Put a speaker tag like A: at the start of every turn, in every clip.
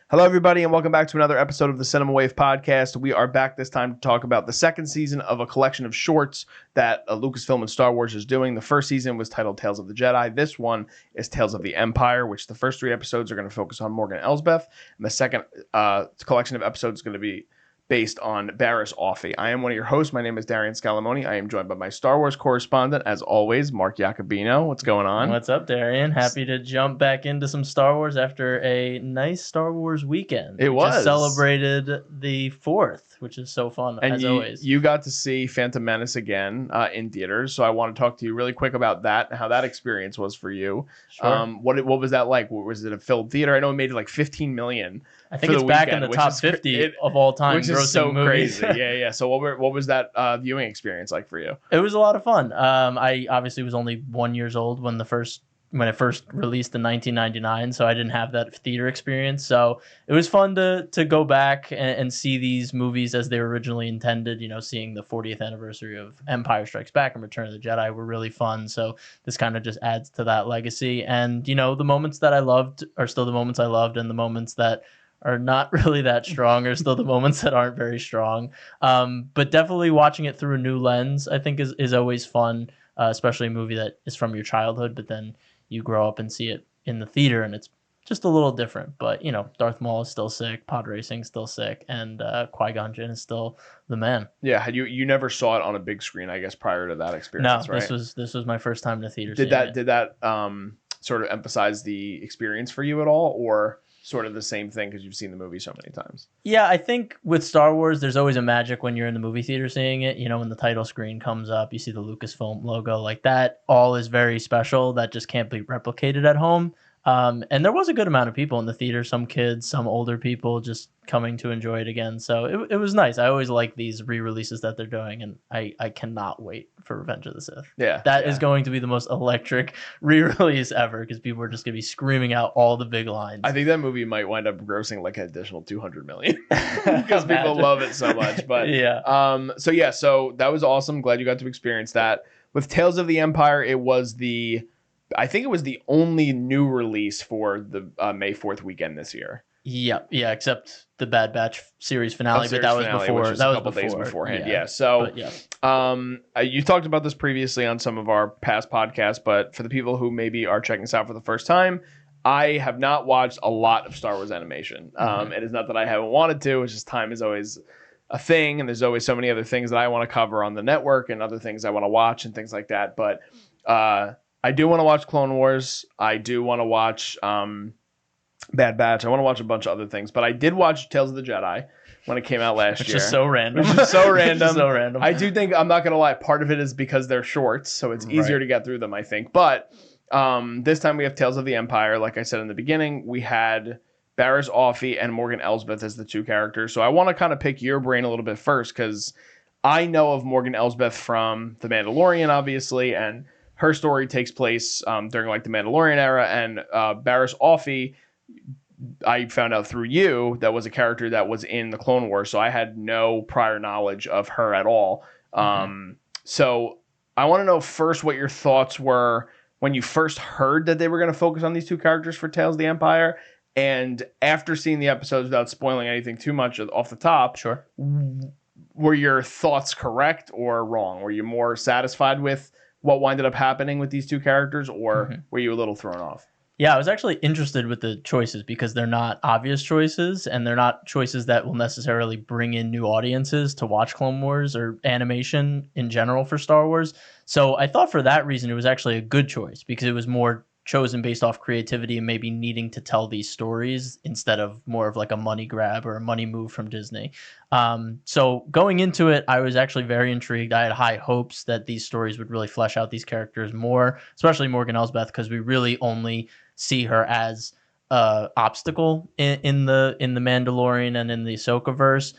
A: Hello, everybody, and welcome back to another episode of the Cinema Wave podcast. We are back this time to talk about the second season of a collection of shorts that Lucasfilm and Star Wars is doing. The first season was titled Tales of the Jedi. This one is Tales of the Empire, which the first three episodes are going to focus on Morgan Elsbeth, and the second collection of episodes is going to be based on Barriss Offee. I am one of your hosts. My name is Darian Scalamoni. I am joined by my Star Wars correspondent, as always, Mark Jacobino. What's going on?
B: What's up, Darian? Happy to jump back into some Star Wars after a nice Star Wars weekend.
A: It was.
B: Just celebrated the 4th, which is so fun,
A: and
B: as always.
A: You got to see Phantom Menace again in theaters, so I want to talk to you really quick about that, how that experience was for you.
B: Sure.
A: What was that like? Was it a filled theater? I know it made like $15 million.
B: I think it's back in the top 50 of all time,
A: which is so
B: movies.
A: Crazy. Yeah. So what was that viewing experience like for you?
B: It was a lot of fun. I obviously was only 1 year old when it first released in 1999, so I didn't have that theater experience. So it was fun to go back and see these movies as they were originally intended. You know, seeing the 40th anniversary of Empire Strikes Back and Return of the Jedi were really fun. So this kind of just adds to that legacy. And, you know, the moments that I loved are still the moments I loved, and the moments that are not really that strong are still the moments that aren't very strong. But definitely watching it through a new lens, I think is always fun, especially a movie that is from your childhood, but then you grow up and see it in the theater and it's just a little different. But, you know, Darth Maul is still sick, pod racing is still sick, and Qui-Gon Jinn is still the man.
A: Yeah, you never saw it on a big screen, I guess, prior to that experience,
B: no,
A: right?
B: This was my first time in the theater.
A: Did that sort of emphasize the experience for you at all, or sort of the same thing because you've seen the movie so many times?
B: Yeah, I think with Star Wars, there's always a magic when you're in the movie theater seeing it. You know, when the title screen comes up, you see the Lucasfilm logo, like that all is very special. That just can't be replicated at home. And there was a good amount of people in the theater, some kids, some older people just coming to enjoy it again. So it was nice. I always like these re-releases that they're doing, and I cannot wait for Revenge of the Sith.
A: Yeah.
B: That is going to be the most electric re-release ever because people are just going to be screaming out all the big lines.
A: I think that movie might wind up grossing like an additional $200 million because people love it so much. But
B: yeah.
A: So that was awesome. Glad you got to experience that. With Tales of the Empire, I think it was the only new release for the May 4th weekend this year.
B: Yeah, except the Bad Batch series finale, but that was before.
A: Which was
B: that
A: a
B: was
A: couple days
B: before.
A: beforehand. Yeah. So, you talked about this previously on some of our past podcasts, but for the people who maybe are checking this out for the first time, I have not watched a lot of Star Wars animation. It is not that I haven't wanted to; it's just time is always a thing, and there's always so many other things that I want to cover on the network and other things I want to watch and things like that. But I do want to watch Clone Wars. I do want to watch Bad Batch. I want to watch a bunch of other things. But I did watch Tales of the Jedi when it came out last year.
B: Which is so random.
A: So random.
B: So random.
A: I do think, I'm not going to lie, part of it is because they're shorts, so it's easier to get through them, I think. But this time we have Tales of the Empire. Like I said in the beginning, we had Barriss Offee and Morgan Elsbeth as the two characters. So I want to kind of pick your brain a little bit first, because I know of Morgan Elsbeth from The Mandalorian, obviously, and her story takes place during like the Mandalorian era, and Barriss Offee, I found out through you, that was a character that was in the Clone Wars, so I had no prior knowledge of her at all. So I want to know first what your thoughts were when you first heard that they were going to focus on these two characters for Tales of the Empire, and after seeing the episodes, without spoiling anything too much off the top.
B: Sure.
A: Were your thoughts correct or wrong? Were you more satisfied with what winded up happening with these two characters, or were you a little thrown off?
B: Yeah, I was actually interested with the choices because they're not obvious choices, and they're not choices that will necessarily bring in new audiences to watch Clone Wars or animation in general for Star Wars. So I thought for that reason it was actually a good choice, because it was more chosen based off creativity and maybe needing to tell these stories instead of more of like a money grab or a money move from Disney. So going into it, I was actually very intrigued. I had high hopes that these stories would really flesh out these characters more, especially Morgan Elsbeth, because we really only see her as obstacle in the Mandalorian and in the Ahsoka verse.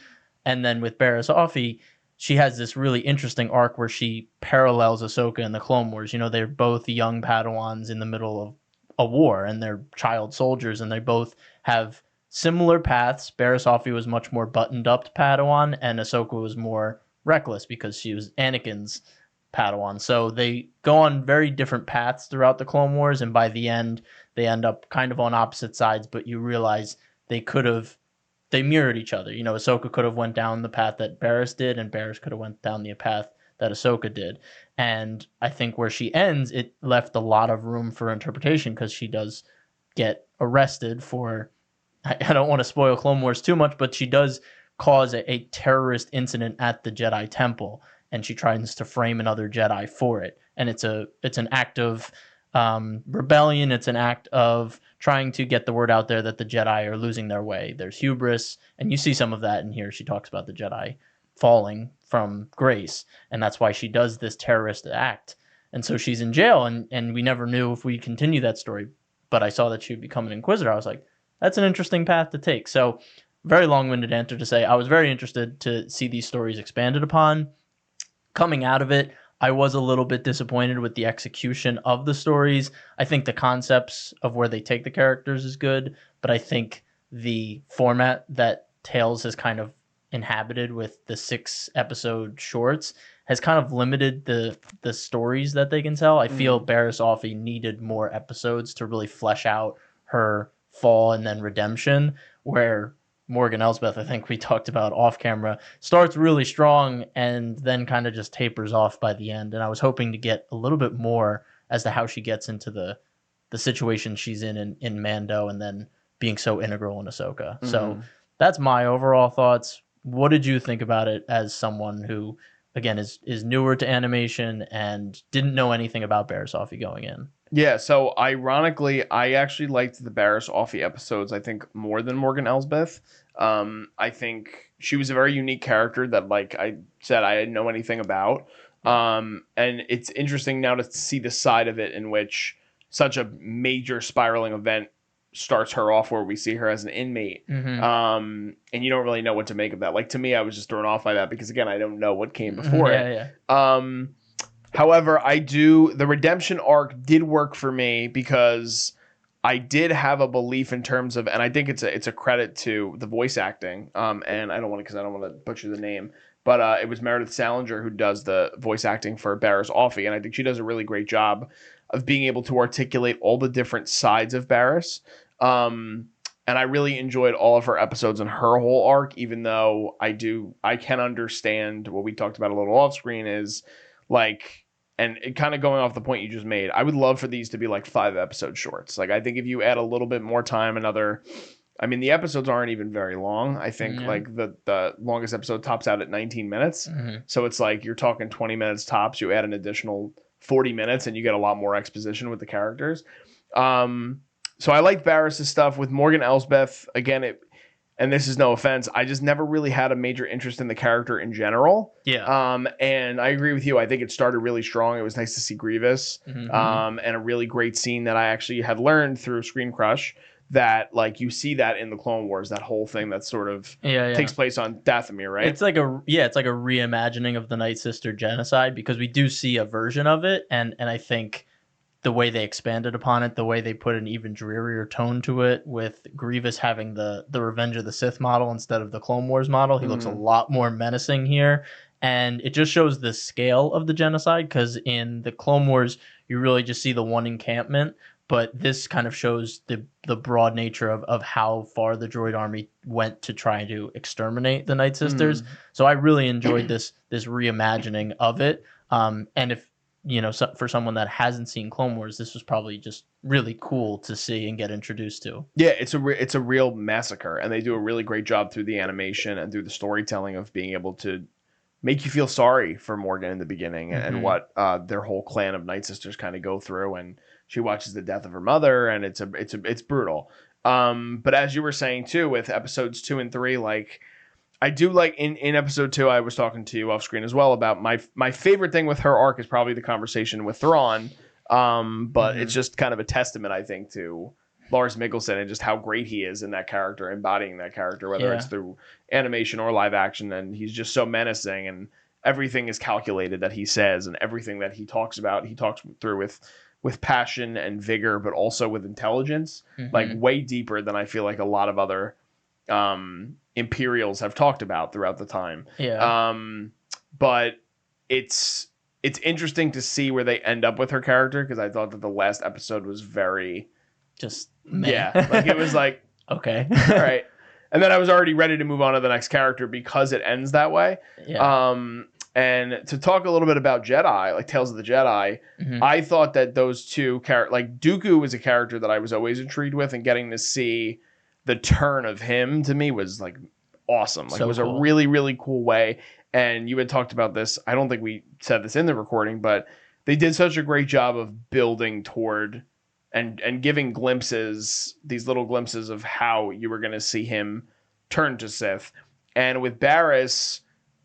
B: And then with Barriss Offee, she has this really interesting arc where she parallels Ahsoka in the Clone Wars. You know, they're both young Padawans in the middle of a war, and they're child soldiers, and they both have similar paths. Barriss Offee was much more buttoned up Padawan, and Ahsoka was more reckless because she was Anakin's Padawan. So they go on very different paths throughout the Clone Wars, and by the end, they end up kind of on opposite sides, but you realize they mirrored each other. Ahsoka could have went down the path that Barriss did, and Barriss could have went down the path that Ahsoka did. And I think where she ends, it left a lot of room for interpretation, because she does get arrested for, I don't want to spoil Clone Wars too much, but she does cause a terrorist incident at the Jedi Temple, and she tries to frame another Jedi for it. And it's an act of rebellion. It's an act of trying to get the word out there that the Jedi are losing their way. There's hubris, and you see some of that in here. She talks about the Jedi falling from grace, and that's why she does this terrorist act. And so she's in jail, and we never knew if we continue that story, but I saw that she would become an Inquisitor. I was like, that's an interesting path to take. So very long-winded answer to say I was very interested to see these stories expanded upon. Coming out of it, I was a little bit disappointed with the execution of the stories. I think the concepts of where they take the characters is good, but I think the format that Tales has kind of inhabited with the 6-episode shorts has kind of limited the stories that they can tell. I feel Barriss Offee needed more episodes to really flesh out her fall and then redemption, where Morgan Elsbeth, I think we talked about off camera, starts really strong and then kind of just tapers off by the end. And I was hoping to get a little bit more as to how she gets into the situation she's in Mando, and then being so integral in Ahsoka. So that's my overall thoughts. What did you think about it as someone who, again, is newer to animation and didn't know anything about Barriss Offee going in?
A: Yeah, so ironically, I actually liked the Barriss Offee episodes, I think, more than Morgan Elsbeth. I think she was a very unique character that, like I said, I didn't know anything about. And it's interesting now to see the side of it in which such a major spiraling event starts her off, where we see her as an inmate. And you don't really know what to make of that. Like, to me, I was just thrown off by that because, again, I don't know what came before it. However, the redemption arc did work for me because I did have a belief in terms of, and I think it's a credit to the voice acting. And I don't want to butcher the name, but it was Meredith Salinger who does the voice acting for Barriss Offee, and I think she does a really great job of being able to articulate all the different sides of Barriss. And I really enjoyed all of her episodes and her whole arc, even though I can understand what we talked about a little off screen is like, and it kind of going off the point you just made, I would love for these to be like 5-episode shorts. Like, I think if you add a little bit more time, the episodes aren't even very long. I think like the longest episode tops out at 19 minutes. So it's like you're talking 20 minutes tops. You add an additional 40 minutes and you get a lot more exposition with the characters. So I liked Barriss' stuff. With Morgan Elsbeth, again, and this is no offense, I just never really had a major interest in the character in general. And I agree with you. I think it started really strong. It was nice to see Grievous, and a really great scene that I actually had learned through Screen Crush, that like you see that in the Clone Wars, that whole thing that sort of takes place on Dathomir, right?
B: It's like a reimagining of the Night Sister genocide, because we do see a version of it, and I think the way they expanded upon it, the way they put an even drearier tone to it, with Grievous having the Revenge of the Sith model instead of the Clone Wars model. He looks a lot more menacing here. And it just shows the scale of the genocide, because in the Clone Wars, you really just see the one encampment. But this kind of shows the broad nature of how far the droid army went to try to exterminate the Night Sisters. So I really enjoyed this reimagining of it. And if, for someone that hasn't seen Clone Wars, this was probably just really cool to see and get introduced to. Yeah,
A: it's a real massacre, and they do a really great job through the animation and through the storytelling of being able to make you feel sorry for Morgan in the beginning and what their whole clan of Night Sisters kind of go through, and she watches the death of her mother, and it's brutal. But as you were saying too, with episodes 2 and 3, like, I do like in episode 2, I was talking to you off screen as well about my favorite thing with her arc is probably the conversation with Thrawn. But it's just kind of a testament, I think, to Lars Mikkelsen and just how great he is in that character, embodying that character, whether it's through animation or live action. And he's just so menacing, and everything is calculated that he says, and everything that he talks about, he talks through with passion and vigor, but also with intelligence, like way deeper than I feel like a lot of other Imperials have talked about throughout the time. But it's interesting to see where they end up with her character, because I thought that the last episode was very just like it was like,
B: Okay.
A: All right. And then I was already ready to move on to the next character because it ends that way.
B: Yeah.
A: And to talk a little bit about Jedi, like Tales of the Jedi, I thought that those two characters, like Dooku was a character that I was always intrigued with, and getting to see the turn of him to me was like awesome. Like, it was
B: cool.
A: a really, really cool way. And you had talked about this. I don't think we said this in the recording, but they did such a great job of building toward and giving glimpses, these little glimpses of how you were going to see him turn to Sith. And with Barriss,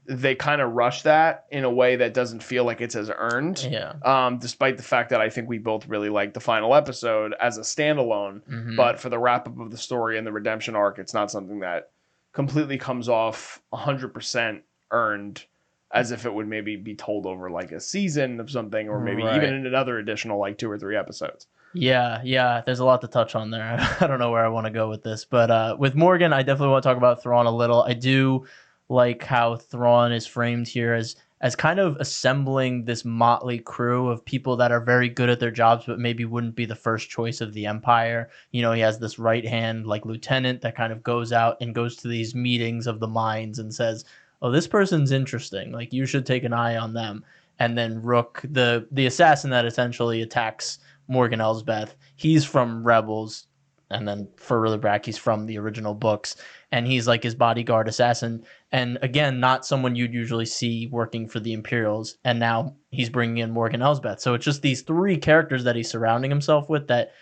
A: they kind of rush that in a way that doesn't feel like it's as earned.
B: Yeah.
A: Despite the fact that I think we both really liked the final episode as a standalone, but for the wrap up of the story and the redemption arc, it's not something that completely comes off 100% earned, as if it would maybe be told over like a season of something, or maybe even in another additional like 2 or 3 episodes.
B: Yeah, there's a lot to touch on there. I don't know where I want to go with this, but with Morgan, I definitely want to talk about Thrawn a little. I do like how Thrawn is framed here as kind of assembling this motley crew of people that are very good at their jobs, but maybe wouldn't be the first choice of the Empire. You know, he has this right hand like lieutenant that kind of goes out and goes to these meetings of the minds and says, oh, this person's interesting, like you should take an eye on them. And then Rook, the assassin that essentially attacks Morgan Elsbeth, he's from Rebels, and then further back he's from the original books, and he's like his bodyguard assassin, and again, not someone you'd usually see working for the Imperials, and now he's bringing in Morgan Elsbeth. So it's just these 3 characters that he's surrounding himself with that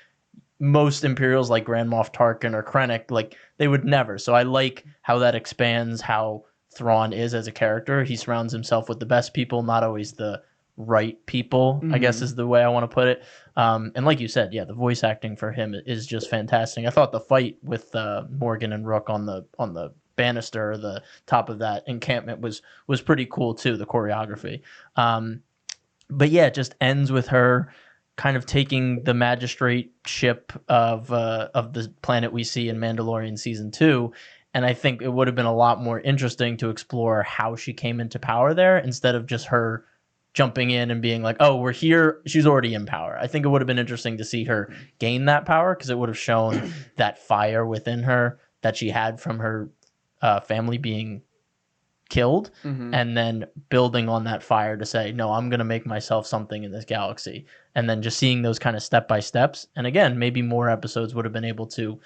B: most Imperials like Grand Moff Tarkin or Krennic, like they would never. So I like how that expands how Thrawn is as a character. He surrounds himself with the best people, not always the right people, I guess is the way I want to put it. And like you said, yeah, the voice acting for him is just fantastic. I thought the fight with Morgan and Rook on the banister, the top of that encampment was pretty cool too, the choreography. But yeah, it just ends with her kind of taking the magistrate ship of the planet we see in Mandalorian season 2. And I think it would have been a lot more interesting to explore how she came into power there, instead of just her jumping in and being like, oh, we're here. She's already in power. I think it would have been interesting to see her gain that power, because it would have shown that fire within her that she had from her family being killed, and then building on that fire to say, no, I'm going to make myself something in this galaxy. And then just seeing those kind of step by steps. And again, maybe more episodes would have been able to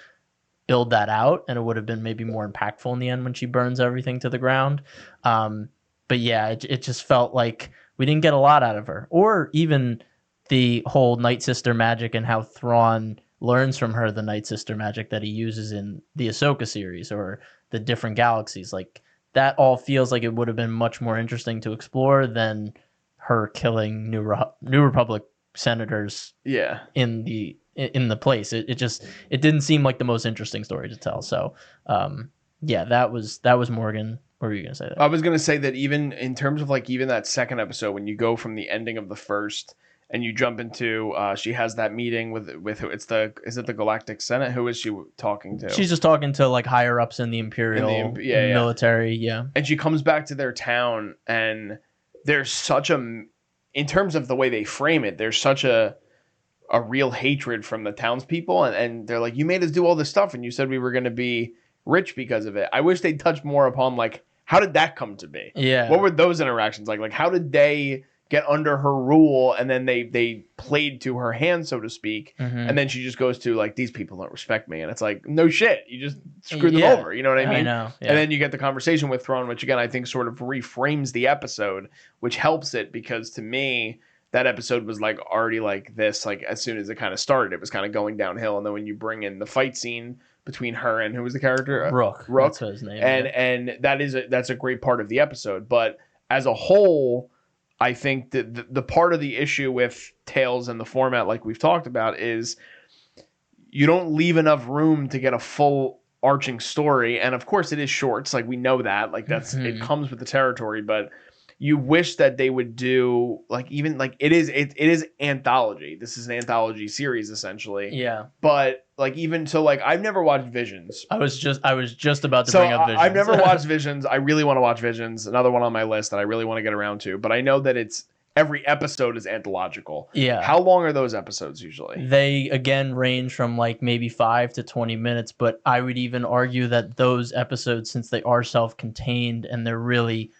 B: build that out, and it would have been maybe more impactful in the end when she burns everything to the ground. But yeah, it just felt like we didn't get a lot out of her, or even the whole Night Sister magic and how Thrawn learns from her the Night Sister magic that he uses in the Ahsoka series or the different galaxies. Like, that all feels like it would have been much more interesting to explore than her killing New Republic senators.
A: Yeah.
B: In the place. It didn't seem like the most interesting story to tell. So yeah, that was Morgan. What were you gonna say there?
A: I was gonna say that even in terms of like even that second episode, when you go from the ending of the first and you jump into she has that meeting with who, is it the Galactic Senate? Who is she talking to?
B: She's just talking to like higher ups in the Imperial military. Yeah.
A: And she comes back to their town, and there's such in terms of the way they frame it, there's such a real hatred from the townspeople, and they're like, you made us do all this stuff and you said we were going to be rich because of it. I wish they'd touch more upon like, how did that come to be?
B: Yeah.
A: What were those interactions like? Like, how did they get under her rule, and then they played to her hand, so to speak, and then she just goes to like, these people don't respect me, and it's like, no shit, you just screwed them over, you know what I mean?
B: I know. Yeah.
A: And then you get the conversation with Thrawn, which again I think sort of reframes the episode, which helps it, because to me that episode was like already like this, like as soon as it kind of started, it was kind of going downhill. And then when you bring in the fight scene between her and who was the character?
B: Rook. That's his name.
A: And that's a great part of the episode. But as a whole, I think that the part of the issue with Tales and the format, like we've talked about, is you don't leave enough room to get a full arching story. And of course it is shorts. Like we know that, like that's, it comes with the territory, but you wish that they would do like, even like it is anthology. This is an anthology series essentially.
B: Yeah.
A: But like, even so, like I've never watched Visions.
B: I was just about to bring up Visions.
A: I've never watched Visions. I really want to watch Visions. Another one on my list that I really want to get around to. But I know that it's every episode is anthological.
B: Yeah.
A: How long are those episodes usually?
B: They, again, range from like maybe 5 to 20 minutes, but I would even argue that those episodes, since they are self-contained and they're really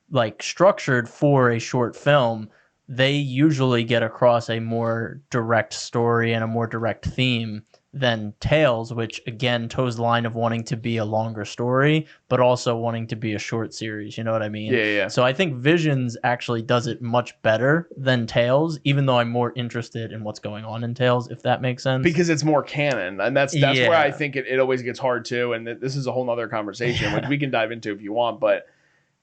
B: like structured for a short film, they usually get across a more direct story and a more direct theme than Tales, which again toes the line of wanting to be a longer story, but also wanting to be a short series. You know what I mean?
A: Yeah.
B: So I think Visions actually does it much better than Tales, even though I'm more interested in what's going on in Tales, if that makes sense.
A: Because it's more canon, and that's where I think it always gets hard too. And this is a whole nother conversation, which we can dive into if you want, but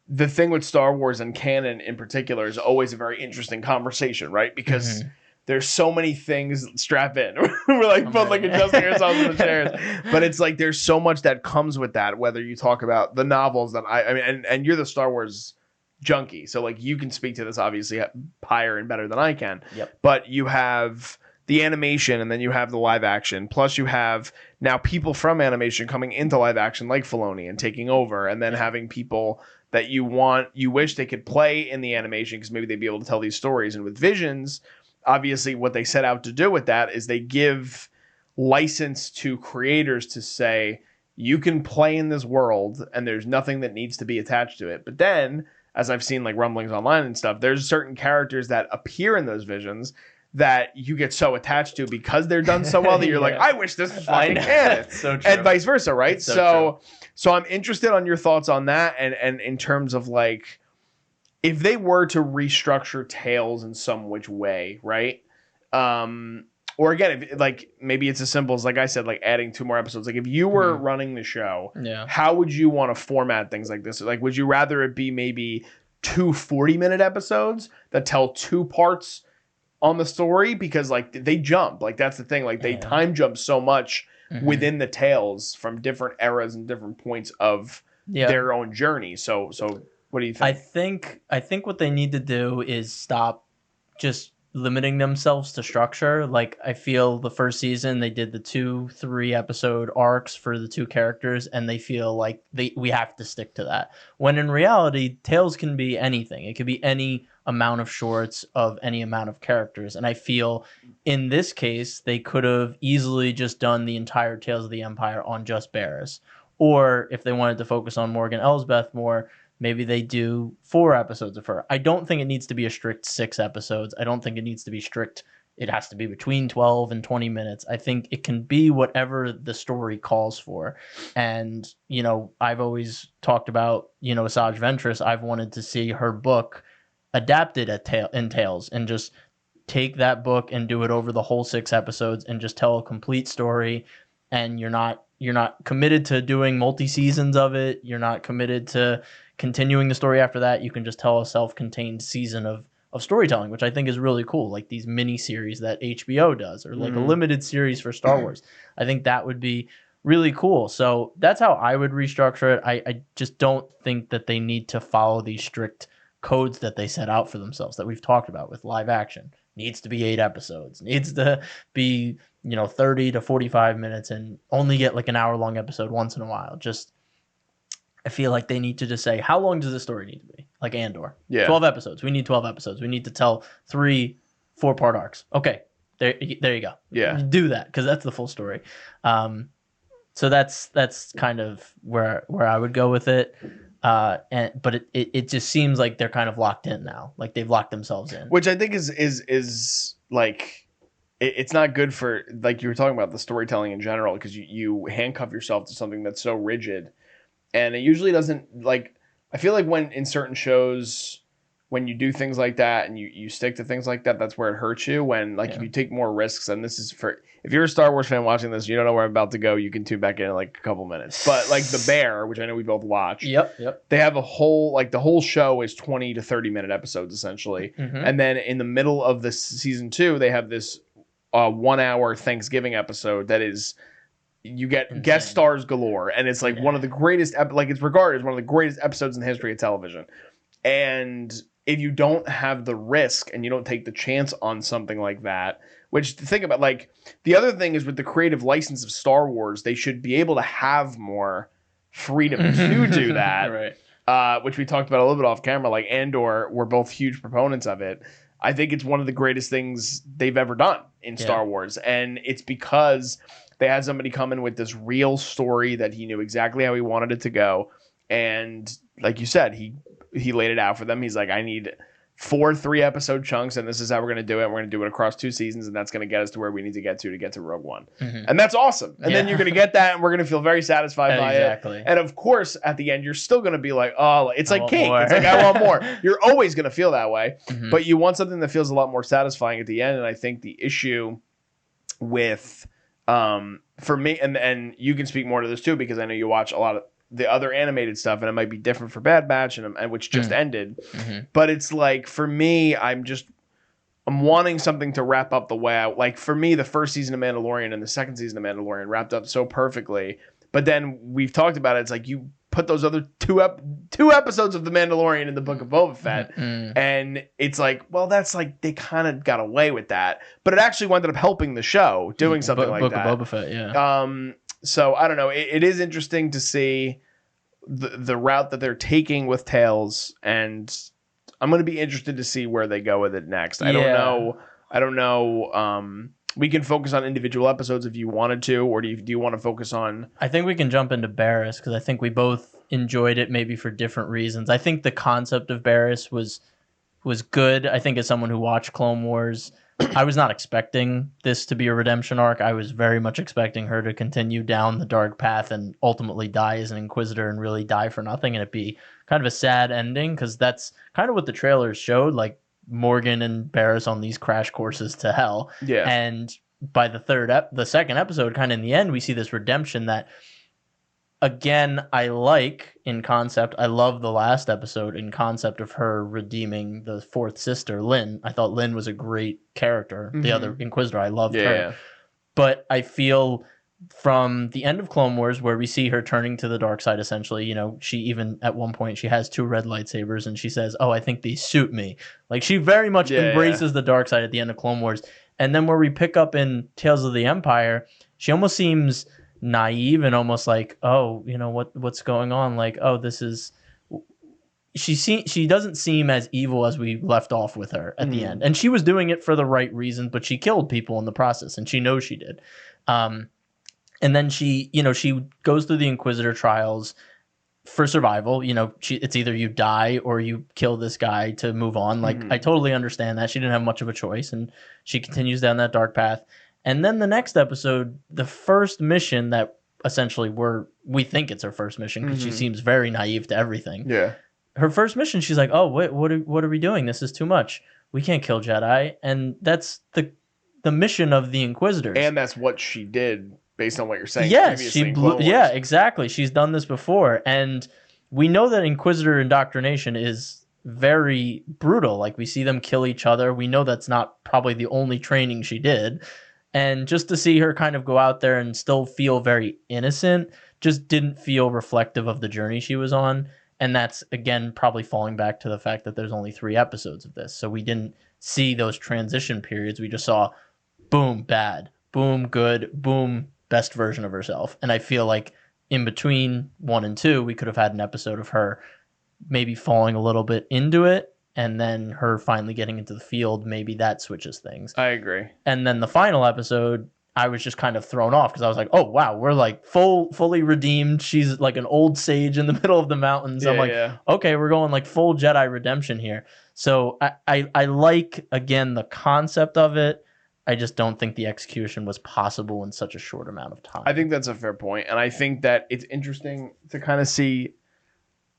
A: the thing with Star Wars and canon in particular is always a very interesting conversation, right? Because there's so many things. Strap in. We're like both like adjusting ourselves in the chairs, but it's like there's so much that comes with that. Whether you talk about the novels that I mean, and you're the Star Wars junkie, so like you can speak to this obviously higher and better than I can.
B: Yep.
A: But you have the animation, and then you have the live action. Plus, you have now people from animation coming into live action, like Filoni, and taking over, and then having people that you wish they could play in the animation because maybe they'd be able to tell these stories. And with Visions, obviously what they set out to do with that is they give license to creators to say, you can play in this world and there's nothing that needs to be attached to it. But then, as I've seen like rumblings online and stuff, there's certain characters that appear in those visions that you get so attached to because they're done so well that you're like, I wish this was fucking canon.
B: So true.
A: And vice versa, right?
B: It's so
A: So I'm interested on your thoughts on that, and in terms of like, if they were to restructure Tales in some which way, right? Or again, if, like maybe it's as simple as, like I said, like adding 2 more episodes. Like if you were running the show, how would you want to format things like this? Like, would you rather it be maybe 2 40-minute episodes that tell 2 parts on the story? Because like they jump, like that's the thing. Like they time jump so much within the tales from different eras and different points of their own journey. So what do you think?
B: I think what they need to do is stop just limiting themselves to structure. Like I feel the first season they did the 2-3 episode arcs for the 2 characters, and they feel like we have to stick to that. When in reality, Tales can be anything. It could be any amount of shorts of any amount of characters. And I feel in this case, they could have easily just done the entire Tales of the Empire on just Barriss. Or if they wanted to focus on Morgan Elsbeth more, maybe they do 4 episodes of her. I don't think it needs to be a strict 6 episodes. I don't think it needs to be strict. It has to be between 12 and 20 minutes. I think it can be whatever the story calls for. And, you know, I've always talked about, you know, Asajj Ventress. I've wanted to see her book adapted in Tales, and just take that book and do it over the whole 6 episodes and just tell a complete story. And you're not committed to doing multi-seasons of it. You're not committed to continuing the story after that. You can just tell a self-contained season of storytelling, which I think is really cool. Like these mini series that HBO does, or like a limited series for Star Wars. I think that would be really cool. So that's how I would restructure it. I just don't think that they need to follow these strict codes that they set out for themselves that we've talked about with live action. Needs to be 8 episodes, needs to be, you know, 30 to 45 minutes, and only get like an hour-long episode once in a while. Just, I feel like they need to just say, how long does this story need to be? Like Andor. 12 episodes. We need 12 episodes. We need to tell 3 4-part arcs. Okay, there you go.
A: Yeah.
B: Do that, because that's the full story. So that's kind of where I would go with it. But it just seems like they're kind of locked in now. Like they've locked themselves in.
A: Which I think is like, it's not good for, like you were talking about, the storytelling in general, because you handcuff yourself to something that's so rigid. And it usually doesn't, like, I feel like when in certain shows, when you do things like that and you stick to things like that, that's where it hurts you. When, like, if you take more risks, and this is for, if you're a Star Wars fan watching this, you don't know where I'm about to go, you can tune back in like a couple minutes. But like The Bear, which I know we both watched.
B: Yep.
A: They have a whole, like the whole show is 20 to 30 minute episodes essentially. And then in the middle of this season 2, they have this 1 hour Thanksgiving episode that is, you get insane guest stars galore. And it's like one of the greatest, like it's regarded as one of the greatest episodes in the history of television. And if you don't have the risk and you don't take the chance on something like that, which, think about, like, the other thing is with the creative license of Star Wars, they should be able to have more freedom to do that.
B: Right.
A: which we talked about a little bit off camera, like Andor, we're both huge proponents of it. I think it's one of the greatest things they've ever done in Star Wars. And it's because they had somebody come in with this real story that he knew exactly how he wanted it to go. And like you said, he laid it out for them. He's like, I need 4 3-episode chunks, and this is how we're going to do it. We're going to do it across 2 seasons, and that's going to get us to where we need to get to Rogue One. Mm-hmm. And that's awesome. And then you're going to get that, and we're going to feel very satisfied by it. And of course, at the end, you're still going to be like, oh, it's like cake. It's like, I want more. You're always going to feel that way. Mm-hmm. But you want something that feels a lot more satisfying at the end. And I think the issue with, for me, and you can speak more to this too, because I know you watch a lot of the other animated stuff, and it might be different for Bad Batch and which just ended. Mm-hmm. But it's like, for me, I'm wanting something to wrap up the way like, for me, the first season of Mandalorian and the second season of Mandalorian wrapped up so perfectly. But then we've talked about it. It's like you put those other two episodes of The Mandalorian in the Book of Boba Fett, and it's like, well, that's like, they kind of got away with that, but it actually ended up helping the show doing something like that. Book of Boba Fett, yeah. So I don't know. It is interesting to see the route that they're taking with Tales, and I'm going to be interested to see where they go with it next. I don't know. We can focus on individual episodes if you wanted to, or do you want to focus on? I
B: think we can jump into Barriss, because I think we both enjoyed it, maybe for different reasons. I think the concept of Barriss was good. I think as someone who watched Clone Wars, I was not expecting this to be a redemption arc. I was very much expecting her to continue down the dark path and ultimately die as an Inquisitor and really die for nothing, and it be kind of a sad ending, because that's kind of what the trailers showed, like Morgan and Barriss on these crash courses to hell. Yeah. And by the second episode, kind of in the end, we see this redemption that, again, I like in concept. I love the last episode in concept of her redeeming the fourth sister, Lynn. I thought Lynn was a great character. Mm-hmm. The other Inquisitor, I loved her. But I feel from the end of Clone Wars, where we see her turning to the dark side, essentially, she even at one point, she has 2 red lightsabers and she says, oh, I think these suit me. Like, she very much embraces the dark side at the end of Clone Wars. And then where we pick up in Tales of the Empire, she almost seems naive and almost like, oh, what's going on? Like, oh, this is... She doesn't seem as evil as we left off with her at the end. And she was doing it for the right reasons, but she killed people in the process, and she knows she did. And then she goes through the Inquisitor trials for survival. It's either you die or you kill this guy to move on. Like, I totally understand that. She didn't have much of a choice, and she continues down that dark path. And then the next episode, the first mission that essentially we think it's her first mission, because she seems very naive to everything. Yeah. Her first mission, she's like, oh, wait, what are we doing? This is too much. We can't kill Jedi. And that's the mission of the Inquisitors.
A: And that's what she did, based on what you're saying.
B: Yes, yeah, exactly. She's done this before. And we know that Inquisitor indoctrination is very brutal. Like, we see them kill each other. We know that's not probably the only training she did. And just to see her kind of go out there and still feel very innocent just didn't feel reflective of the journey she was on. And that's, again, probably falling back to the fact that there's only 3 episodes of this. So we didn't see those transition periods. We just saw, boom, bad, boom, good, boom, best version of herself. And I feel like in between 1 and 2, we could have had an episode of her maybe falling a little bit into it, and then her finally getting into the field. Maybe that switches things.
A: I agree.
B: And then the final episode, I was just kind of thrown off, because I was like, oh, wow, we're like fully redeemed. She's like an old sage in the middle of the mountains. Yeah, I'm like, okay, we're going like full Jedi redemption here. So I like, again, the concept of it. I just don't think the execution was possible in such a short amount of time.
A: I think that's a fair point. And I think that it's interesting to kind of see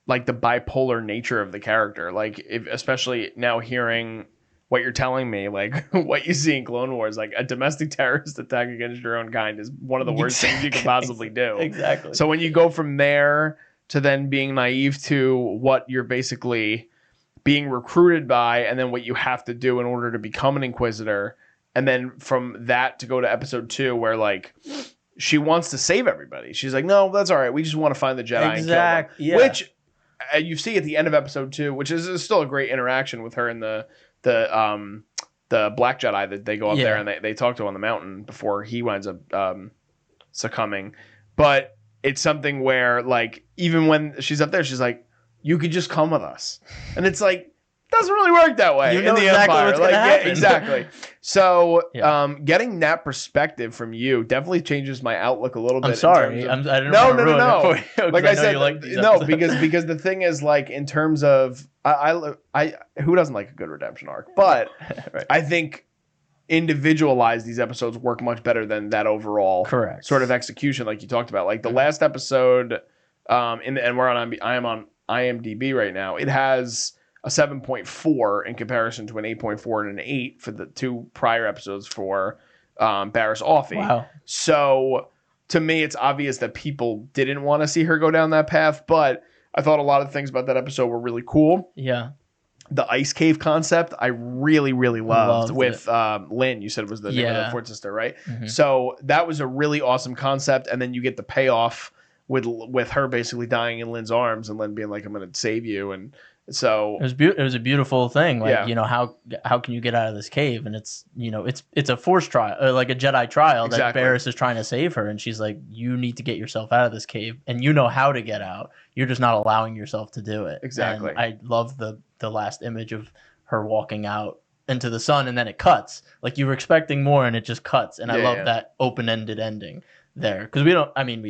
A: like the bipolar nature of the character. Like, especially now hearing what you're telling me, like what you see in Clone Wars, like a domestic terrorist attack against your own kind is one of the worst things you could possibly do.
B: Exactly.
A: So when you go from there to then being naive to what you're basically being recruited by, and then what you have to do in order to become an Inquisitor, and then from that to go to episode 2, where like she wants to save everybody. She's like, no, that's all right. We just want to find the Jedi and kill them. Yeah. Which you see at the end of episode 2, which is still a great interaction with her and the Black Jedi that they go up there and they talk to on the mountain before he winds up succumbing. But it's something where, like, even when she's up there, she's like, you could just come with us. And it's like, doesn't really work that way
B: You know
A: in the
B: exactly
A: Empire.
B: what's gonna happen.
A: Yeah, exactly. So,
B: Yeah.
A: getting that perspective from you definitely changes my outlook a little bit.
B: I'm sorry. I didn't want to ruin it for you.
A: Like
B: I
A: I
B: know
A: said,
B: you like these
A: no,
B: episodes.
A: because the thing is, like, in terms of, I who doesn't like a good redemption arc? But
B: Right.
A: I think individualized these episodes work much better than that overall
B: Correct.
A: sort of execution, like you talked about. Like the last episode, and I am on IMDb right now. It has a 7.4 in comparison to an 8.4 and an 8 for the 2 prior episodes for Barriss Offee.
B: Wow.
A: So to me, it's obvious that people didn't want to see her go down that path, but I thought a lot of things about that episode were really cool.
B: Yeah.
A: The ice cave concept, I really, really loved with Lynn. You said was the name of the fourth sister, right?
B: Mm-hmm.
A: So that was a really awesome concept, and then you get the payoff with her basically dying in Lynn's arms and Lynn being like, "I'm going to save you," and so
B: it was a beautiful thing. Like,
A: Yeah.
B: you know, how can you get out of this cave? And it's, you know, it's a Force trial, like a Jedi trial
A: Exactly.
B: that Barriss is trying to save her, and she's like, you need to get yourself out of this cave, and you know how to get out. You're just not allowing yourself to do it.
A: Exactly.
B: And I love the last image of her walking out into the sun, and then it cuts. Like, you were expecting more, and it just cuts. And I love that open-ended ending there, because we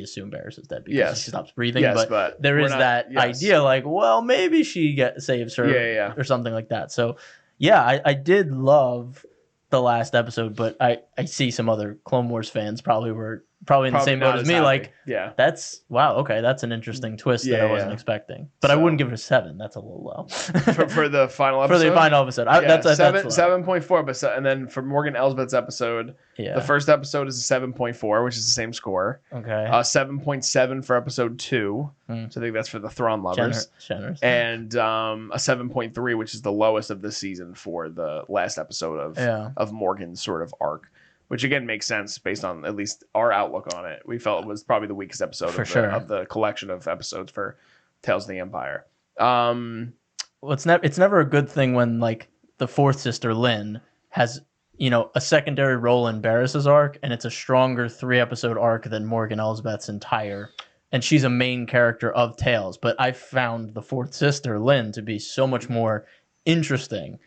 B: assume Barriss is dead because she stops breathing, but there is that idea, like, well, maybe she saves her or something like that. So yeah, I did love the last episode, but I see some other Clone Wars fans probably in the same boat as me,
A: happy.
B: like, that's an interesting twist that I wasn't expecting. But I wouldn't give it a 7. That's a little low
A: for the final episode.
B: For the final episode, that's
A: 7.4. But and then for Morgan Elsbeth's episode, the first episode is a 7.4, which is the same score.
B: Okay.
A: 7.7 for episode 2. So I think that's for the Thrawn lovers.
B: Generous.
A: And a 7.3, which is the lowest of the season for the last episode of Morgan's sort of arc. Which again makes sense based on at least our outlook on it. We felt it was probably the weakest episode of the collection of episodes for Tales of the Empire.
B: Well, it's never a good thing when, like, the fourth sister Lynn has, you know, a secondary role in Barriss's arc, and it's a stronger 3-episode arc than Morgan Elsbeth's entire, and she's a main character of Tales. But I found the fourth sister Lynn to be so much more interesting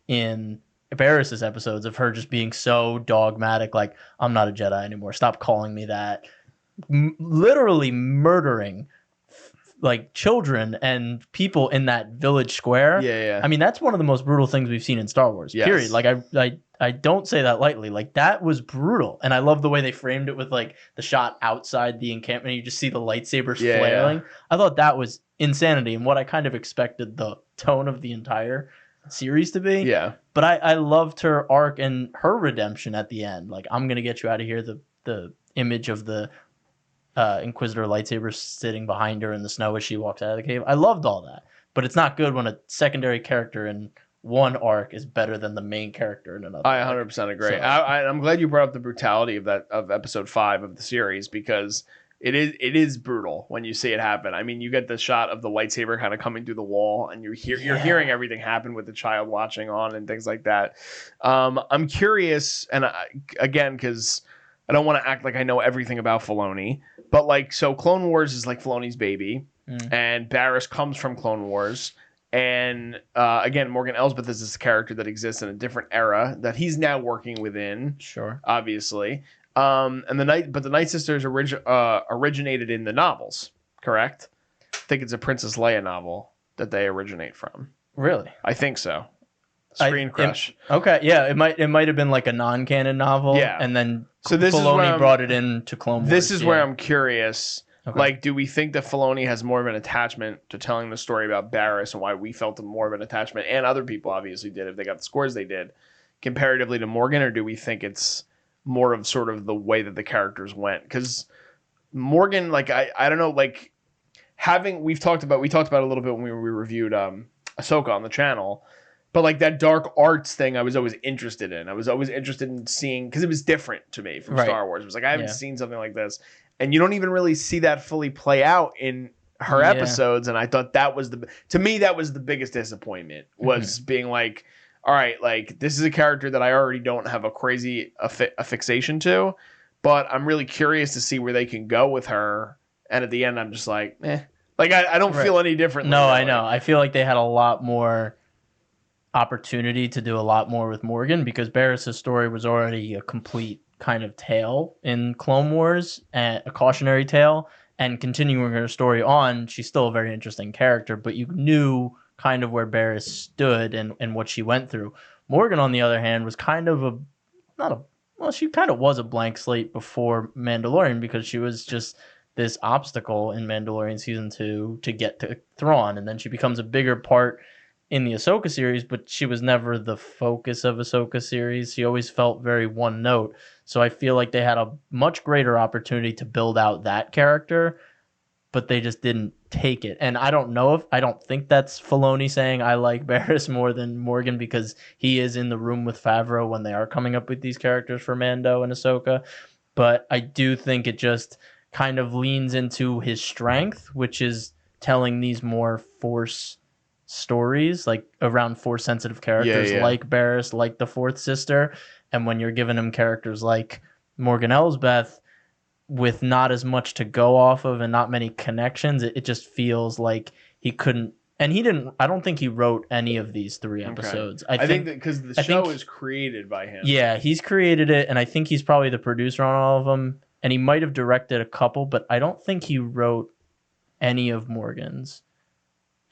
B: in Barriss's episodes, of her just being so dogmatic, like, I'm not a Jedi anymore, stop calling me that, literally murdering like children and people in that village square. I mean, that's one of the most brutal things we've seen in Star Wars, period. Like, I don't say that lightly. Like, that was brutal, and I love the way they framed it with, like, the shot outside the encampment. You just see the lightsabers flailing. I thought that was insanity, and what I kind of expected the tone of the entire series to be. But I loved her arc and her redemption at the end. Like, I'm gonna get you out of here. The image of the Inquisitor lightsaber sitting behind her in the snow as she walks out of the cave. I loved all that. But it's not good when a secondary character in one arc is better than the main character in another.
A: I 100% agree. So, I'm glad you brought up the brutality of episode 5 of the series, because it is brutal when you see it happen. I mean, you get the shot of the lightsaber kind of coming through the wall, and you're hearing everything happen with the child watching on and things like that. I'm curious, and again, because I don't want to act like I know everything about Filoni, but, like, so Clone Wars is like Filoni's baby, and Barriss comes from Clone Wars. And again, Morgan Elsbeth is this character that exists in a different era that he's now working within.
B: Sure,
A: obviously. And the Night Sisters originated in the novels, correct? I think it's a Princess Leia novel that they originate from.
B: Really?
A: I think so. Screen Crush.
B: Okay, yeah, it might have been like a non-canon novel. Yeah, and then Filoni brought it into Clone Wars.
A: This is where I'm curious. Okay. Like, do we think that Filoni has more of an attachment to telling the story about Barriss, and why we felt more of an attachment, and other people obviously did if they got the scores they did, comparatively to Morgan, or do we think it's more of sort of the way that the characters went? Because Morgan, like, I don't know, like, we talked about it a little bit when we reviewed Ahsoka on the channel, but, like, that dark arts thing I was always interested in. I was always interested in seeing, because it was different to me from Star Wars. It was like, I haven't seen something like this. And you don't even really see that fully play out in her episodes. And I thought that was to me, that was the biggest disappointment, was being like, all right, like, this is a character that I already don't have a crazy fixation to, but I'm really curious to see where they can go with her. And at the end, I'm just like, Like I don't feel any differently.
B: No,
A: really.
B: I know. I feel like they had a lot more opportunity to do a lot more with Morgan because Barriss' story was already a complete kind of tale in Clone Wars, and a cautionary tale. And continuing her story on, she's still a very interesting character, but you knew kind of where Barriss stood and what she went through. Morgan, on the other hand, was kind of she kind of was a blank slate before Mandalorian because she was just this obstacle in Mandalorian season 2 to get to Thrawn, and then she becomes a bigger part in the Ahsoka series, but she was never the focus of Ahsoka series. She always felt very one note. So I feel like they had a much greater opportunity to build out that character, but they just didn't take it. And I don't think that's Filoni saying I like Barriss more than Morgan because he is in the room with Favreau when they are coming up with these characters for Mando and Ahsoka. But I do think it just kind of leans into his strength, which is telling these more Force stories, like around Force sensitive characters like Barriss, like the fourth sister. And when you're giving him characters like Morgan Elsbeth with not as much to go off of and not many connections, it just feels like he couldn't. And I don't think he wrote any of these 3 episodes.
A: I think that because the show is created by him.
B: Yeah, he's created it, and I think he's probably the producer on all of them. And he might have directed a couple, but I don't think he wrote any of Morgan's.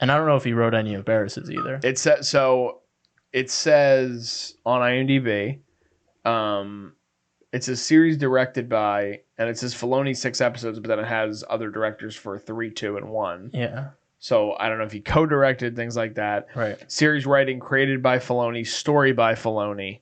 B: And I don't know if he wrote any of Barriss's either.
A: It says on IMDb, it's a series directed by, and it says Filoni 6 episodes, but then it has other directors for 3, 2, and 1.
B: Yeah.
A: So I don't know if he co-directed things like that.
B: Right.
A: Series writing created by Filoni, story by Filoni,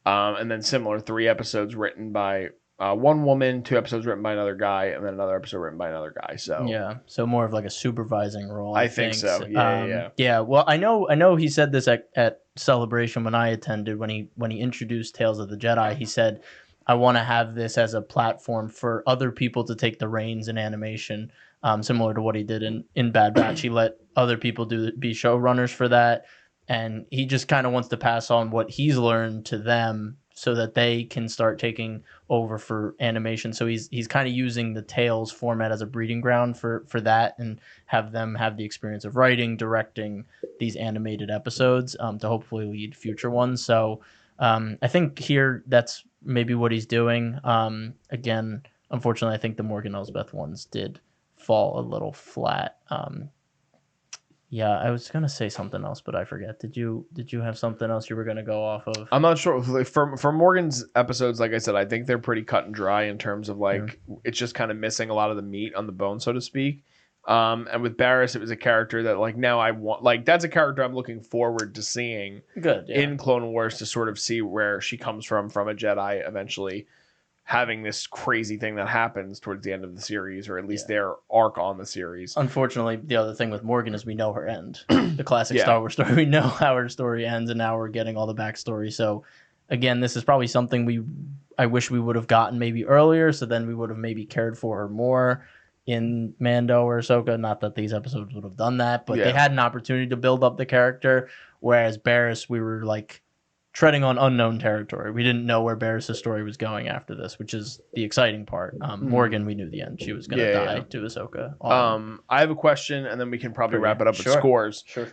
A: and then similar 3 episodes written by one woman, 2 episodes written by another guy, and then another episode written by another guy. So
B: yeah, so more of like a supervising role.
A: I think so. Yeah,
B: yeah. Well, I know he said this at Celebration when I attended when he introduced Tales of the Jedi. He said, "I want to have this as a platform for other people to take the reins in animation, similar to what he did in Bad Batch. He let other people be showrunners for that, and he just kind of wants to pass on what he's learned to them." So that they can start taking over for animation. So he's kind of using the Tales format as a breeding ground for that, and have them have the experience of writing, directing these animated episodes to hopefully lead future ones. So I think here that's maybe what he's doing. Again, unfortunately, I think the Morgan Elsbeth ones did fall a little flat. Yeah, I was gonna say something else, but I forget. Did you have something else you were gonna go off of?
A: I'm not sure. For Morgan's episodes, like I said, I think they're pretty cut and dry in terms of like it's just kind of missing a lot of the meat on the bone, so to speak. And with Barriss, it was a character that like now I want, like that's a character I'm looking forward to seeing in Clone Wars to sort of see where she comes from a Jedi eventually having this crazy thing that happens towards the end of the series, or at least their arc on the series.
B: Unfortunately, the other thing with Morgan is we know her end. The classic Star Wars story. We know how her story ends, and now we're getting all the backstory. So, again, this is probably something I wish we would have gotten maybe earlier, so then we would have maybe cared for her more in Mando or Ahsoka. Not that these episodes would have done that, but they had an opportunity to build up the character, whereas Barriss, we were like treading on unknown territory. We didn't know where Barriss' story was going after this, which is the exciting part. Morgan, we knew the end. She was going to die to Ahsoka.
A: I have a question, and then we can probably wrap it up with scores.
B: Sure.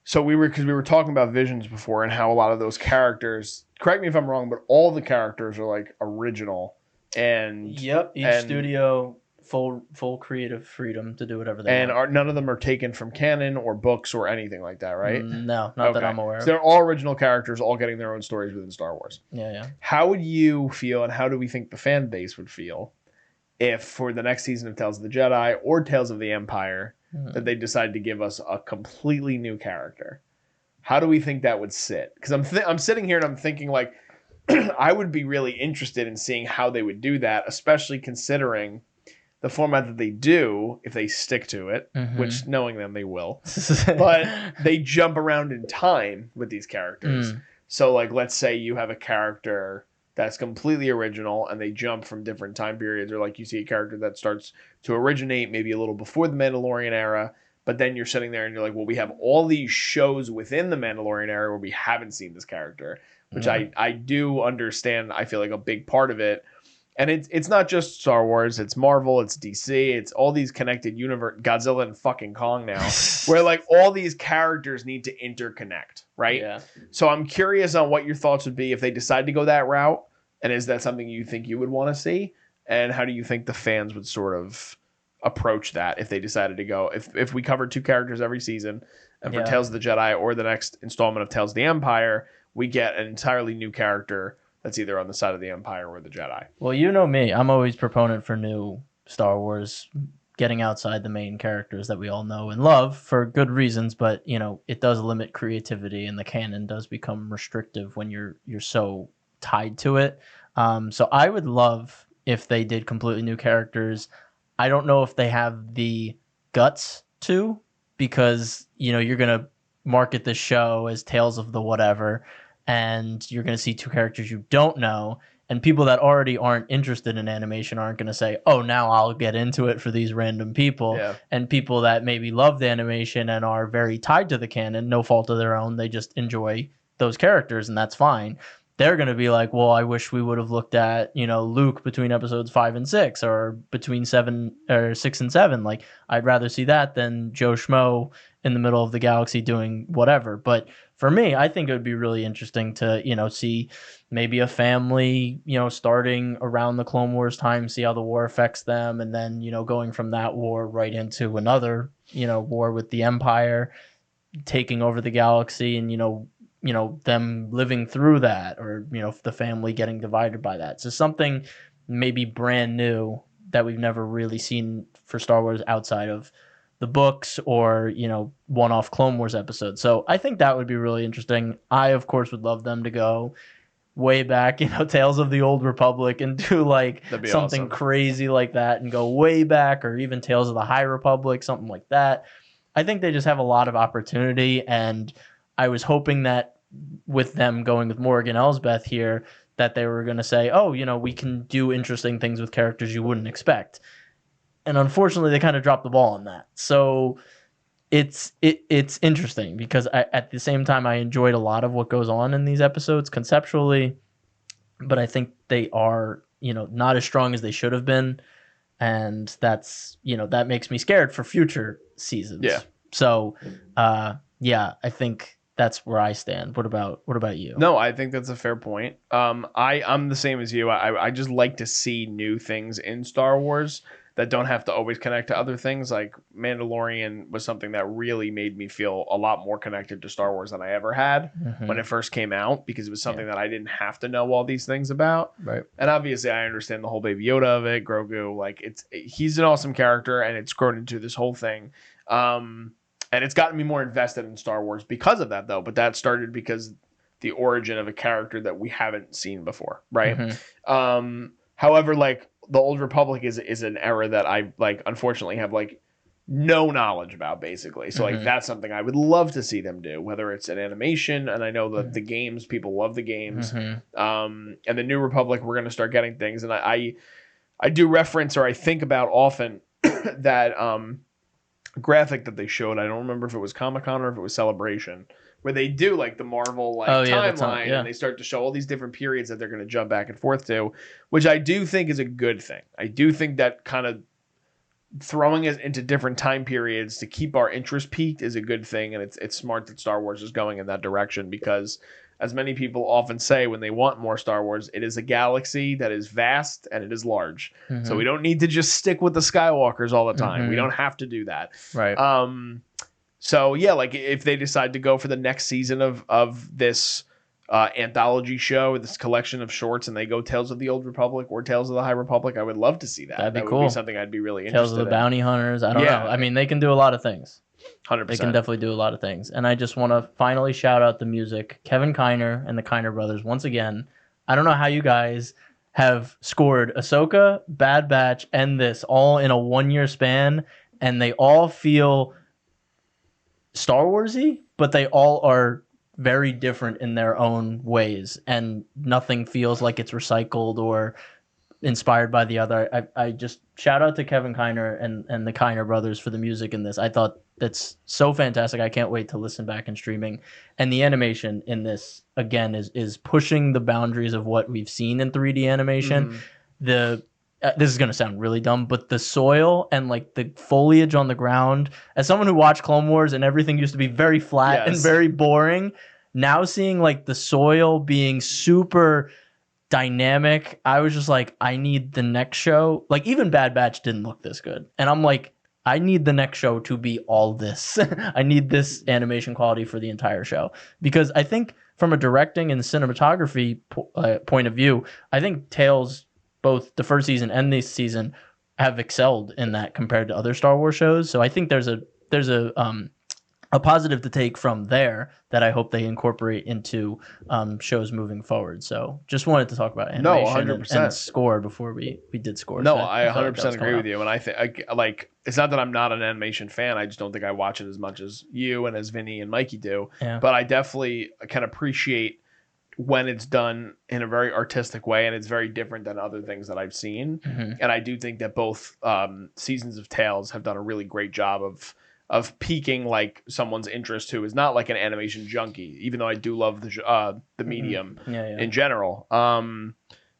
A: So we were talking about Visions before and how a lot of those characters, correct me if I'm wrong, but all the characters are like original. And
B: each studio full creative freedom to do whatever they want.
A: And none of them are taken from canon or books or anything like that, right?
B: No, not that I'm aware of.
A: So they're all original characters, all getting their own stories within Star Wars.
B: Yeah.
A: How would you feel, and how do we think the fan base would feel, if for the next season of Tales of the Jedi or Tales of the Empire, that they decide to give us a completely new character? How do we think that would sit? Because I'm sitting here and I'm thinking like, I would be really interested in seeing how they would do that, especially considering the format that they do, if they stick to it, which knowing them, they will, but they jump around in time with these characters. So like, let's say you have a character that's completely original and they jump from different time periods, or like you see a character that starts to originate maybe a little before the Mandalorian era, but then you're sitting there and you're like, well, we have all these shows within the Mandalorian era where we haven't seen this character, which I do understand. I feel like a big part of it And it's not just Star Wars, it's Marvel, it's DC, it's all these connected universe, Godzilla and fucking Kong now, where like all these characters need to interconnect, right?
B: Yeah.
A: So I'm curious on what your thoughts would be if they decide to go that route, and is that something you think you would want to see? And how do you think the fans would sort of approach that if they decided to go, if we covered 2 characters every season, and for Tales of the Jedi or the next installment of Tales of the Empire, we get an entirely new character that's either on the side of the Empire or the Jedi.
B: Well, you know me. I'm always proponent for new Star Wars, getting outside the main characters that we all know and love for good reasons, but, it does limit creativity, and the canon does become restrictive when you're so tied to it. So I would love if they did completely new characters. I don't know if they have the guts to, because, you're going to market the show as Tales of the whatever, and you're going to see 2 characters you don't know, and people that already aren't interested in animation aren't going to say, oh, now I'll get into it for these random people.
A: Yeah.
B: And people that maybe love the animation and are very tied to the canon, no fault of their own, they just enjoy those characters, and that's fine. They're going to be like, well, I wish we would have looked at, Luke between episodes 5 and 6, or between 6 and 7. Like, I'd rather see that than Joe Schmo in the middle of the galaxy doing whatever. But for me, I think it would be really interesting to, see maybe a family, starting around the Clone Wars time, see how the war affects them, and then, going from that war right into another, war with the Empire taking over the galaxy, and, them living through that, or, the family getting divided by that. So something maybe brand new that we've never really seen for Star Wars outside of the books or, one-off Clone Wars episodes. So I think that would be really interesting. I, of course, would love them to go way back, Tales of the Old Republic, and do like something awesome, crazy like that, and go way back, or even Tales of the High Republic, something like that. I think they just have a lot of opportunity, and I was hoping that with them going with Morgan Elsbeth here, that they were going to say, oh, we can do interesting things with characters you wouldn't expect. And unfortunately, they kind of dropped the ball on that. So it's interesting, because at the same time, I enjoyed a lot of what goes on in these episodes conceptually, but I think they are, not as strong as they should have been. And that's, that makes me scared for future seasons.
A: Yeah.
B: So, I think that's where I stand. What about you?
A: No, I think that's a fair point. I'm the same as you. I just like to see new things in Star Wars that don't have to always connect to other things. Like Mandalorian was something that really made me feel a lot more connected to Star Wars than I ever had when it first came out, because it was something that I didn't have to know all these things about.
B: Right.
A: And obviously I understand the whole Baby Yoda of it, Grogu, like he's an awesome character, and it's grown into this whole thing. And it's gotten me more invested in Star Wars because of that, though. But that started because the origin of a character that we haven't seen before, right? However, like the Old Republic is an era that I unfortunately have no knowledge about, basically. So that's something I would love to see them do, whether it's an animation, and I know that the games, people love the games, and the New Republic, we're going to start getting things, and I do reference, or I think about often that graphic that they showed. I don't remember if it was Comic-Con or if it was Celebration, where they do the Marvel timeline, and they start to show all these different periods that they're going to jump back and forth to, which I do think is a good thing. I do think that kind of throwing us into different time periods to keep our interest peaked is a good thing, and it's smart that Star Wars is going in that direction, because as many people often say when they want more Star Wars, it is a galaxy that is vast and it is large. So we don't need to just stick with the Skywalkers all the time. We don't have to do that.
B: Right.
A: So yeah, if they decide to go for the next season of this anthology show, this collection of shorts, and they go Tales of the Old Republic or Tales of the High Republic, I would love to see that.
B: That'd be
A: that
B: cool.
A: Would be something I'd be really interested in.
B: Tales of the Bounty Hunters. I don't know. I mean, they can do a lot of things.
A: 100%.
B: They can definitely do a lot of things. And I just want to finally shout out the music. Kevin Kiner and the Kiner brothers, once again. I don't know how you guys have scored Ahsoka, Bad Batch, and this all in a 1-year span, and they all feel Star Warsy, but they all are very different in their own ways, and nothing feels like it's recycled or inspired by the other. I just shout out to Kevin Kiner and the Kiner brothers for the music in this. I thought that's so fantastic. I can't wait to listen back in streaming. And the animation in this, again, is pushing the boundaries of what we've seen in 3D animation. this is going to sound really dumb, but the soil and like the foliage on the ground, as someone who watched Clone Wars and everything used to be very flat and very boring, now seeing like the soil being super dynamic, I was just like, I need the next show. Like even Bad Batch didn't look this good. And I'm like, I need the next show to be all this. I need this animation quality for the entire show. Because I think from a directing and cinematography point of view, I think Tales, both the first season and this season, have excelled in that compared to other Star Wars shows. So I think there's a positive to take from there that I hope they incorporate into shows moving forward. So just wanted to talk about animation and score before we did scores.
A: No, I 100% agree with you. And I think like it's not that I'm not an animation fan. I just don't think I watch it as much as you and as Vinny and Mikey do. Yeah. But I definitely can appreciate when it's done in a very artistic way, and it's very different than other things that I've seen. Mm-hmm. And I do think that both seasons of Tales have done a really great job of piquing like someone's interest who is not like an animation junkie, even though I do love the medium in general.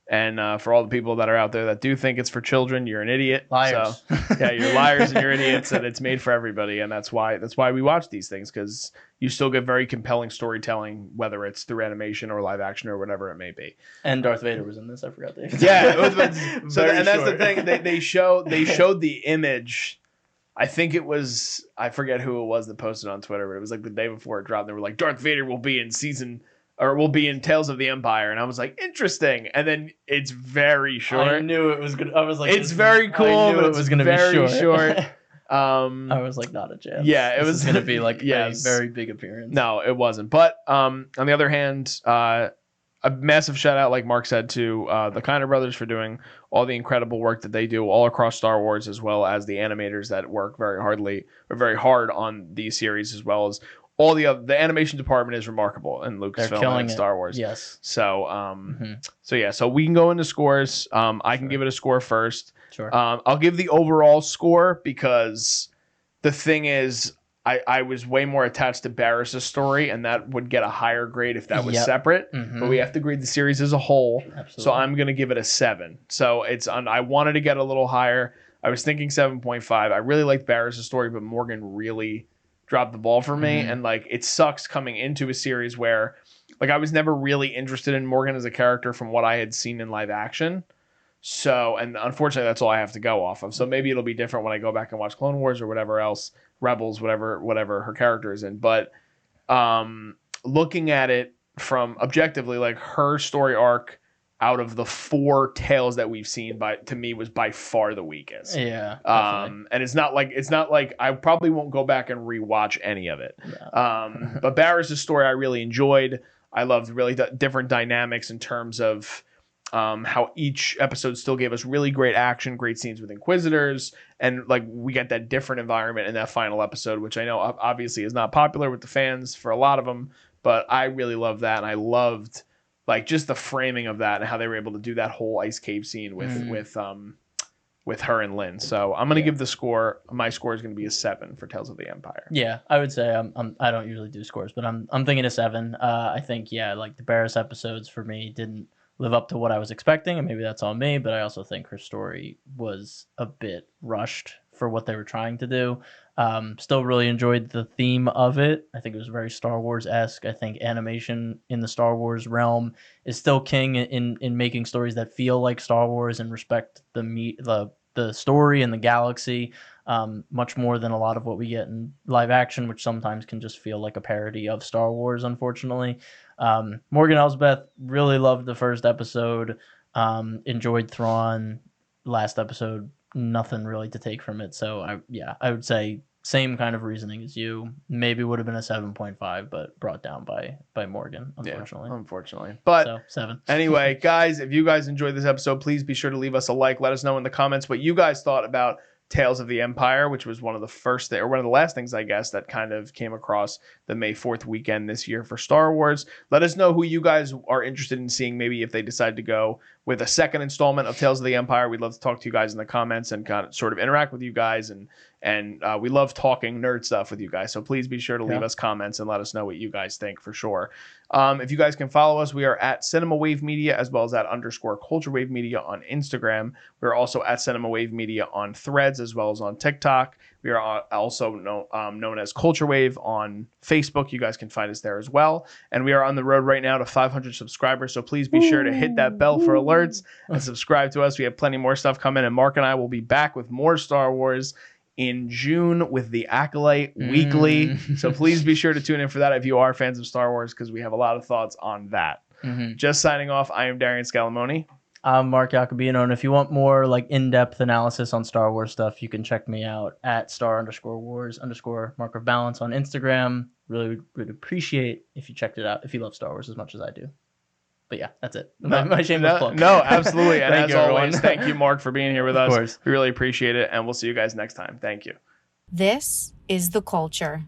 A: And for all the people that are out there that do think it's for children, you're an idiot.
B: Liars.
A: So, yeah, you're liars and you're idiots, and it's made for everybody. And that's why we watch these things, because you still get very compelling storytelling, whether it's through animation or live action or whatever it may be.
B: And Darth Vader was in this. I forgot that.
A: Yeah, that's the thing. They showed the image. I think it was, I forget who it was that posted on Twitter, but it was like the day before it dropped. They were like, Darth Vader will be in Tales of the Empire. And I was like, interesting. And then it's very short.
B: I knew it was good. I was like,
A: it's very cool, but it was going to be short.
B: I was like, not a chance.
A: Yeah, it was
B: going to be like a very big appearance.
A: No, it wasn't. But on the other hand, a massive shout out, like Mark said, to the Kiner brothers for doing all the incredible work that they do all across Star Wars, as well as the animators that work very hard on these series, as well as all the animation department is remarkable in Lucasfilm and Star Wars.
B: Yes.
A: So so we can go into scores. I can give it a score first.
B: Sure.
A: I'll give the overall score because the thing is, I was way more attached to Barriss' story, and that would get a higher grade if that was separate. Mm-hmm. But we have to grade the series as a whole. Absolutely. So I'm going to give it a 7. So I wanted to get a little higher. I was thinking 7.5. I really liked Barriss' story, but Morgan really dropped the ball for me. Mm-hmm. And like, it sucks coming into a series where like I was never really interested in Morgan as a character from what I had seen in live action. So, and unfortunately, that's all I have to go off of. So maybe it'll be different when I go back and watch Clone Wars or whatever else, Rebels, whatever her character is in. But looking at it from objectively, like her story arc out of the 4 tales that we've seen, to me was by far the weakest.
B: Yeah.
A: And it's not like I probably won't go back and rewatch any of it. Yeah. But Barriss' story I really enjoyed. I loved really different dynamics in terms of how each episode still gave us really great action, great scenes with Inquisitors, and like we get that different environment in that final episode, which I know obviously is not popular with the fans for a lot of them, but I really loved that, and I loved like just the framing of that and how they were able to do that whole ice cave scene with her and Lynn. So I'm gonna give my score is gonna be a 7 for Tales of the Empire.
B: Yeah, I would say I don't usually do scores, but I'm thinking a 7. I think like the Barriss episodes for me didn't live up to what I was expecting, and maybe that's on me, but I also think her story was a bit rushed for what they were trying to do. Still really enjoyed the theme of it. I think it was very Star Wars-esque. I think animation in the Star Wars realm is still king in making stories that feel like Star Wars and respect the story and the galaxy much more than a lot of what we get in live action, which sometimes can just feel like a parody of Star Wars, unfortunately. Morgan Elsbeth, really loved the first episode, enjoyed Thrawn. Last episode, nothing really to take from it. So I would say same kind of reasoning as you. Maybe would have been a 7.5, but brought down by Morgan, unfortunately.
A: Yeah, unfortunately. But
B: so, 7.
A: Anyway, guys, if you guys enjoyed this episode, please be sure to leave us a like. Let us know in the comments what you guys thought about Tales of the Empire, which was one of the last things, I guess, that kind of came across the May 4th weekend this year for Star Wars. Let us know who you guys are interested in seeing, maybe if they decide to go with a second installment of Tales of the Empire. We'd love to talk to you guys in the comments and kind of sort of interact with you guys. And we love talking nerd stuff with you guys. So please be sure to leave us comments and let us know what you guys think for sure. If you guys can follow us, we are at Cinema Wave Media as well as at _Culture Wave Media on Instagram. We're also at Cinema Wave Media on Threads as well as on TikTok. We are also known as Culture Wave on Facebook. You guys can find us there as well. And we are on the road right now to 500 subscribers. So please be sure to hit that bell for alerts and subscribe to us. We have plenty more stuff coming. And Mark and I will be back with more Star Wars in June with the Acolyte Weekly. So please be sure to tune in for that if you are fans of Star Wars, because we have a lot of thoughts on that. Just signing off, I am Darian Scalamoni.
B: I'm Mark Jacobino, and if you want more like in-depth analysis on Star Wars stuff, you can check me out at _Wars_Mark of Balance on Instagram. Really would appreciate if you checked it out if you love Star Wars as much as I do. But yeah, that's it. My shameless plug.
A: No, absolutely. And as always, thank you, Mark, for being here with us.
B: Of course.
A: We really appreciate it, and we'll see you guys next time. Thank you.
C: This is The Culture.